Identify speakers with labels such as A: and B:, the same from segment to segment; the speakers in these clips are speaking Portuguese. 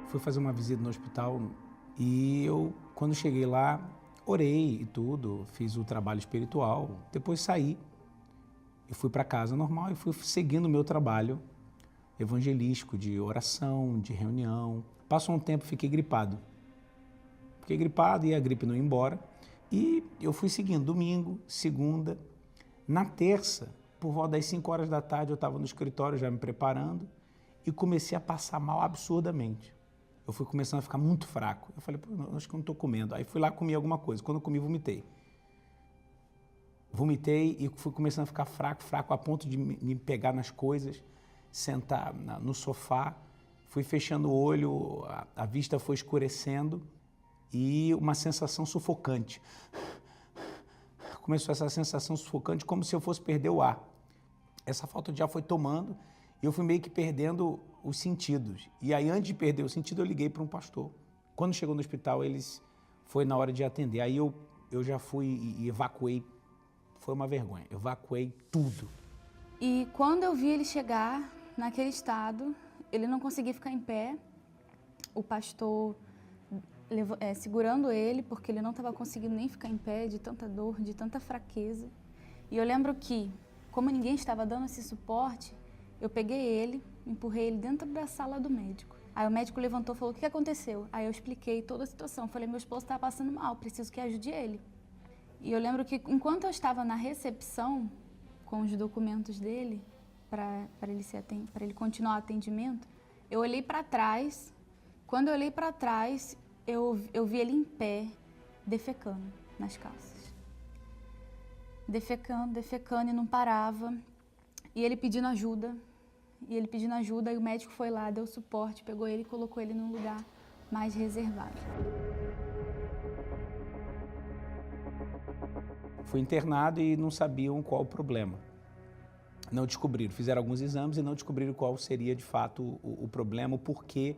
A: Fui fazer uma visita no hospital e quando cheguei lá, orei e tudo, fiz o trabalho espiritual, depois saí e fui para casa normal e fui seguindo o meu trabalho evangelístico de oração, de reunião. Passou um tempo, fiquei gripado. Fiquei gripado e a gripe não ia embora. E eu fui seguindo domingo, segunda. Na terça, por volta das 5 horas da tarde, eu estava no escritório já me preparando e comecei a passar mal absurdamente. Eu fui começando a ficar muito fraco. Eu falei, pô, acho que eu não estou comendo. Aí fui lá comi alguma coisa. Quando eu comi, vomitei. Vomitei e fui começando a ficar fraco a ponto de me pegar nas coisas, sentar no sofá. Fui fechando o olho, a vista foi escurecendo e uma sensação sufocante. Começou essa sensação sufocante como se eu fosse perder o ar. Essa falta de ar foi tomando e eu fui meio que perdendo os sentidos. E aí, antes de perder o sentido, eu liguei para um pastor. Quando chegou no hospital, foi na hora de atender. Aí eu já fui e evacuei. Foi uma vergonha. Evacuei tudo.
B: E quando eu vi ele chegar naquele estado, ele não conseguia ficar em pé. O pastor segurando ele, porque ele não estava conseguindo nem ficar em pé, de tanta dor, de tanta fraqueza. E eu lembro que, como ninguém estava dando esse suporte, eu peguei ele, empurrei ele dentro da sala do médico. Aí o médico levantou e falou, o que aconteceu? Aí eu expliquei toda a situação. Falei, meu esposo está passando mal, preciso que ajude ele. E eu lembro que, enquanto eu estava na recepção, com os documentos dele, para ele continuar o atendimento, eu olhei para trás. Quando eu olhei para trás, eu vi ele em pé, defecando nas calças. Defecando e não parava. E ele pedindo ajuda. E o médico foi lá, deu suporte, pegou ele e colocou ele num lugar mais reservado.
A: Fui internado e não sabiam qual o problema. Não descobriram, fizeram alguns exames e não descobriram qual seria de fato o problema, o porquê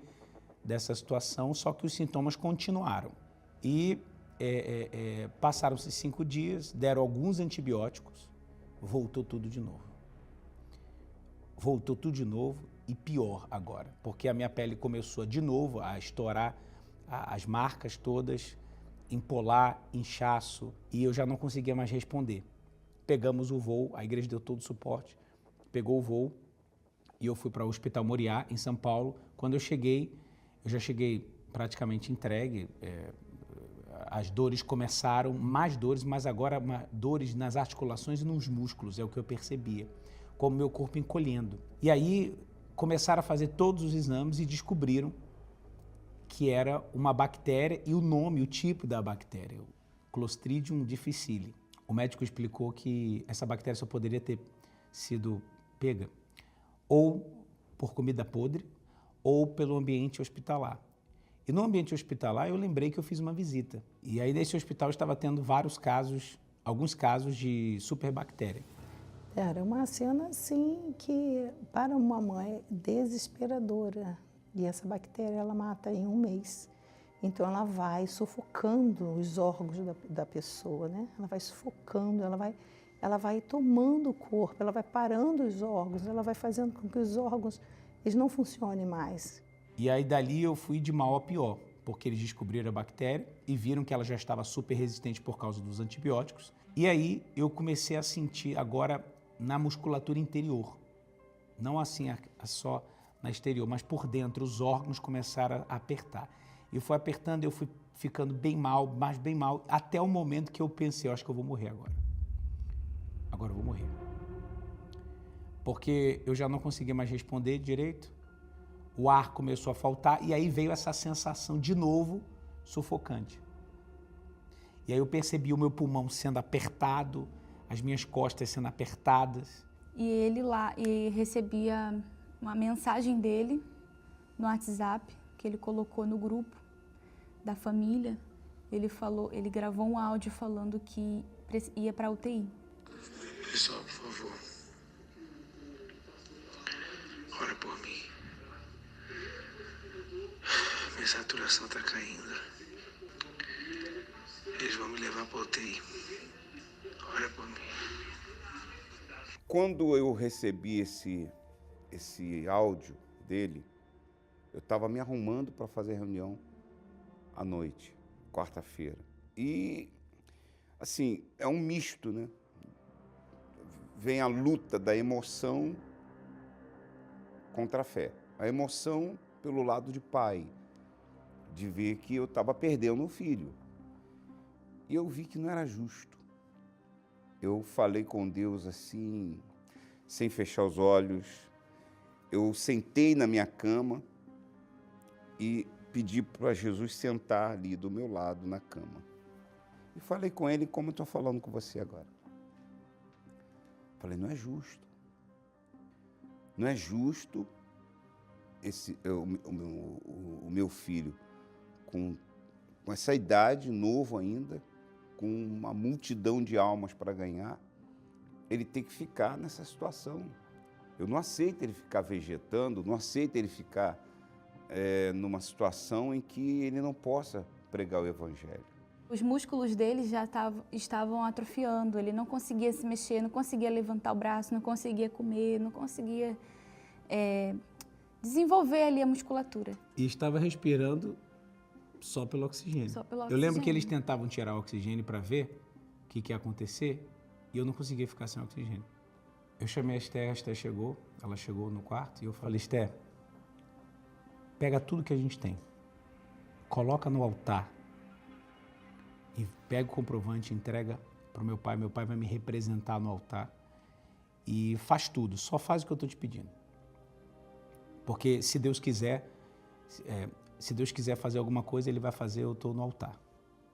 A: dessa situação, só que os sintomas continuaram. E passaram-se 5 dias, deram alguns antibióticos, voltou tudo de novo. Voltou tudo de novo e pior agora, porque a minha pele começou de novo a estourar, as marcas todas, empolar, inchaço, e eu já não conseguia mais responder. Pegamos o voo, a igreja deu todo o suporte, pegou o voo e eu fui para o Hospital Moriá, em São Paulo. Quando eu já cheguei praticamente entregue, as dores começaram, mais dores, mas agora dores nas articulações e nos músculos, é o que eu percebia, como meu corpo encolhendo. E aí começaram a fazer todos os exames e descobriram que era uma bactéria e o nome, o tipo da bactéria, Clostridium difficile. O médico explicou que essa bactéria só poderia ter sido pega ou por comida podre ou pelo ambiente hospitalar. E no ambiente hospitalar eu lembrei que eu fiz uma visita. E aí nesse hospital estava tendo alguns casos de superbactéria.
C: Era uma cena, assim, que para uma mãe desesperadora. E essa bactéria, ela mata em 1 mês. Então, ela vai sufocando os órgãos da pessoa, né? Ela vai sufocando, ela vai tomando o corpo, ela vai parando os órgãos, ela vai fazendo com que os órgãos eles não funcionem mais.
A: E aí dali eu fui de mal a pior, porque eles descobriram a bactéria e viram que ela já estava super resistente por causa dos antibióticos. E aí eu comecei a sentir agora na musculatura interior, não assim só na exterior, mas por dentro, os órgãos começaram a apertar. Eu fui apertando, eu fui ficando bem mal, mas bem mal, até o momento que eu pensei, eu acho que eu vou morrer agora. Agora eu vou morrer. Porque eu já não conseguia mais responder direito, o ar começou a faltar e aí veio essa sensação de novo sufocante. E aí eu percebi o meu pulmão sendo apertado, as minhas costas sendo apertadas.
B: E ele lá, e recebia uma mensagem dele no WhatsApp, que ele colocou no grupo da família. Ele gravou um áudio falando que ia para UTI.
D: Pessoal, por favor, ora por mim. Minha saturação está caindo. Eles vão me levar para UTI. Ora por mim.
E: Quando eu recebi esse esse áudio dele, eu estava me arrumando para fazer reunião à noite, quarta-feira. E, assim, é um misto, né? Vem a luta da emoção contra a fé. A emoção pelo lado de pai, de ver que eu estava perdendo o filho. E eu vi que não era justo. Eu falei com Deus assim, sem fechar os olhos. Eu sentei na minha cama e pedi para Jesus sentar ali do meu lado na cama. E falei com ele como eu estou falando com você agora. Falei, não é justo. Não é justo o meu filho, com essa idade, novo ainda, com uma multidão de almas para ganhar, ele tem que ficar nessa situação. Eu não aceito ele ficar vegetando, não aceito ele ficar numa situação em que ele não possa pregar o Evangelho.
B: Os músculos dele já estavam atrofiando, ele não conseguia se mexer, não conseguia levantar o braço, não conseguia comer, não conseguia desenvolver ali a musculatura.
A: E estava respirando só pelo oxigênio.
B: Só pelo
A: Eu
B: oxigênio.
A: lembro que eles tentavam tirar o oxigênio para ver o que ia acontecer e eu não conseguia ficar sem oxigênio. Eu chamei a Esther chegou, ela chegou no quarto e eu falei, Esther, pega tudo que a gente tem, coloca no altar e pega o comprovante, entrega para o meu pai vai me representar no altar e faz tudo, só faz o que eu estou te pedindo. Porque se Deus quiser fazer alguma coisa, Ele vai fazer, eu estou no altar.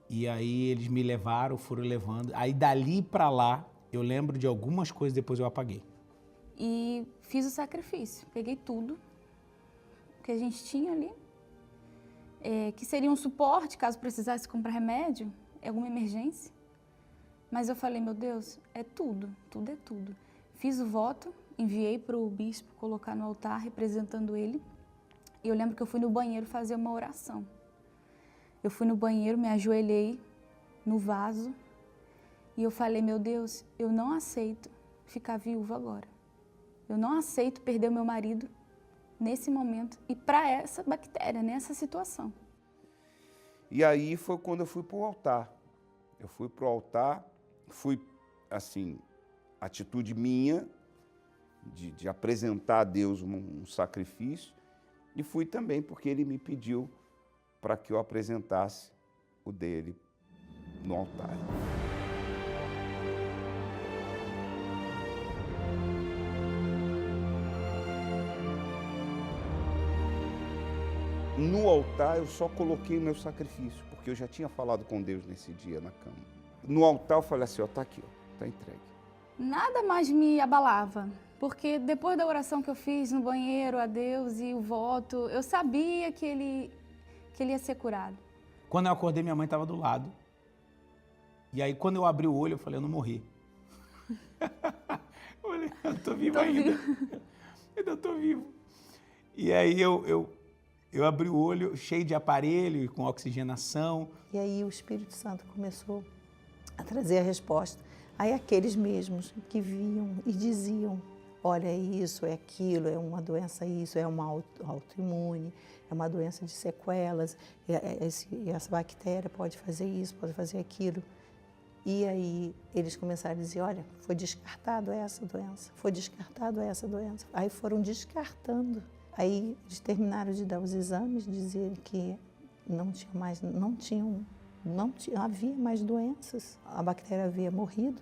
A: E aí eles me levaram, foram levando, aí dali para lá, eu lembro de algumas coisas, depois eu apaguei.
B: E fiz o sacrifício, peguei tudo que a gente tinha ali, que seria um suporte caso precisasse comprar remédio, alguma emergência. Mas eu falei, meu Deus, é tudo é tudo. Fiz o voto, enviei para o bispo colocar no altar, representando ele. E eu lembro que eu fui no banheiro fazer uma oração. Eu fui no banheiro, me ajoelhei no vaso e eu falei, meu Deus, eu não aceito ficar viúva agora. Eu não aceito perder o meu marido nesse momento e para essa bactéria, nessa situação.
E: E aí foi quando eu fui para o altar. Eu fui para o altar, fui, assim, atitude minha de apresentar a Deus um sacrifício e fui também porque ele me pediu para que eu apresentasse o dele no altar. No altar eu só coloquei o meu sacrifício, porque eu já tinha falado com Deus nesse dia na cama. No altar eu falei assim, ó, tá aqui, ó, tá entregue.
B: Nada mais me abalava, porque depois da oração que eu fiz no banheiro a Deus e o voto, eu sabia que ele ia ser curado.
A: Quando eu acordei, minha mãe estava do lado. E aí, quando eu abri o olho, eu falei, eu não morri. Eu falei, eu tô vivo ainda. Ainda tô vivo. E aí, eu abri o olho, cheio de aparelho, com oxigenação.
C: E aí o Espírito Santo começou a trazer a resposta. Aí aqueles mesmos que viam e diziam, olha, é isso, é aquilo, é uma doença isso, é uma autoimune, é uma doença de sequelas, essa bactéria pode fazer isso, pode fazer aquilo. E aí eles começaram a dizer, olha, foi descartado essa doença, foi descartado essa doença. Aí foram descartando. Aí eles terminaram de dar os exames, dizer que não havia mais doenças, a bactéria havia morrido.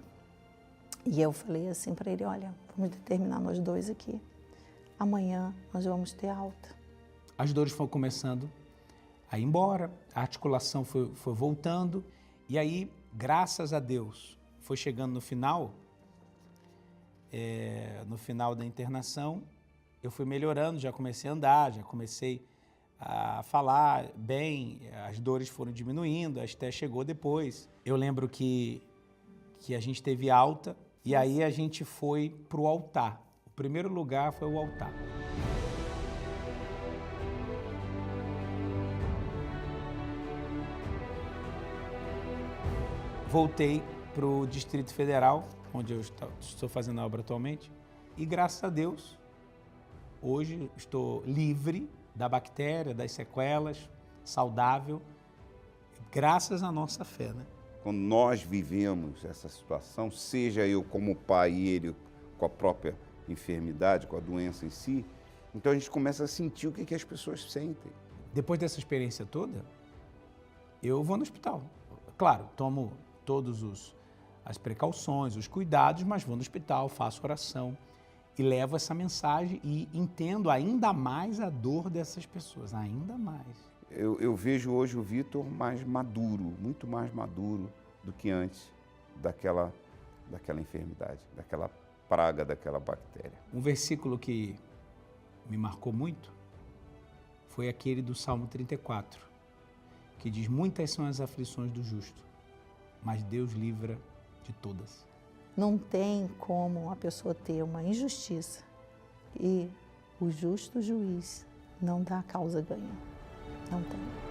C: E eu falei assim para ele, olha, vamos determinar nós dois aqui, amanhã nós vamos ter alta.
A: As dores foram começando a ir embora, a articulação foi voltando, e aí, graças a Deus, foi chegando no final da internação, eu fui melhorando, já comecei a andar, já comecei a falar bem, as dores foram diminuindo, a Esther chegou depois. Eu lembro que a gente teve alta e aí a gente foi para o altar. O primeiro lugar foi o altar. Voltei para o Distrito Federal, onde eu estou fazendo a obra atualmente, e graças a Deus, hoje estou livre da bactéria, das sequelas, saudável, graças à nossa fé, né?
E: Quando nós vivemos essa situação, seja eu como pai e ele com a própria enfermidade, com a doença em si, então a gente começa a sentir o que as pessoas sentem.
A: Depois dessa experiência toda, eu vou no hospital. Claro, tomo todas as precauções, os cuidados, mas vou no hospital, faço oração e levo essa mensagem e entendo ainda mais a dor dessas pessoas, ainda mais.
E: Eu vejo hoje o Vitor mais maduro, muito mais maduro do que antes daquela enfermidade, daquela praga, daquela bactéria.
A: Um versículo que me marcou muito foi aquele do Salmo 34, que diz: muitas são as aflições do justo, mas Deus livra de todas.
C: Não tem como a pessoa ter uma injustiça e o justo juiz não dá a causa ganha. Não tem.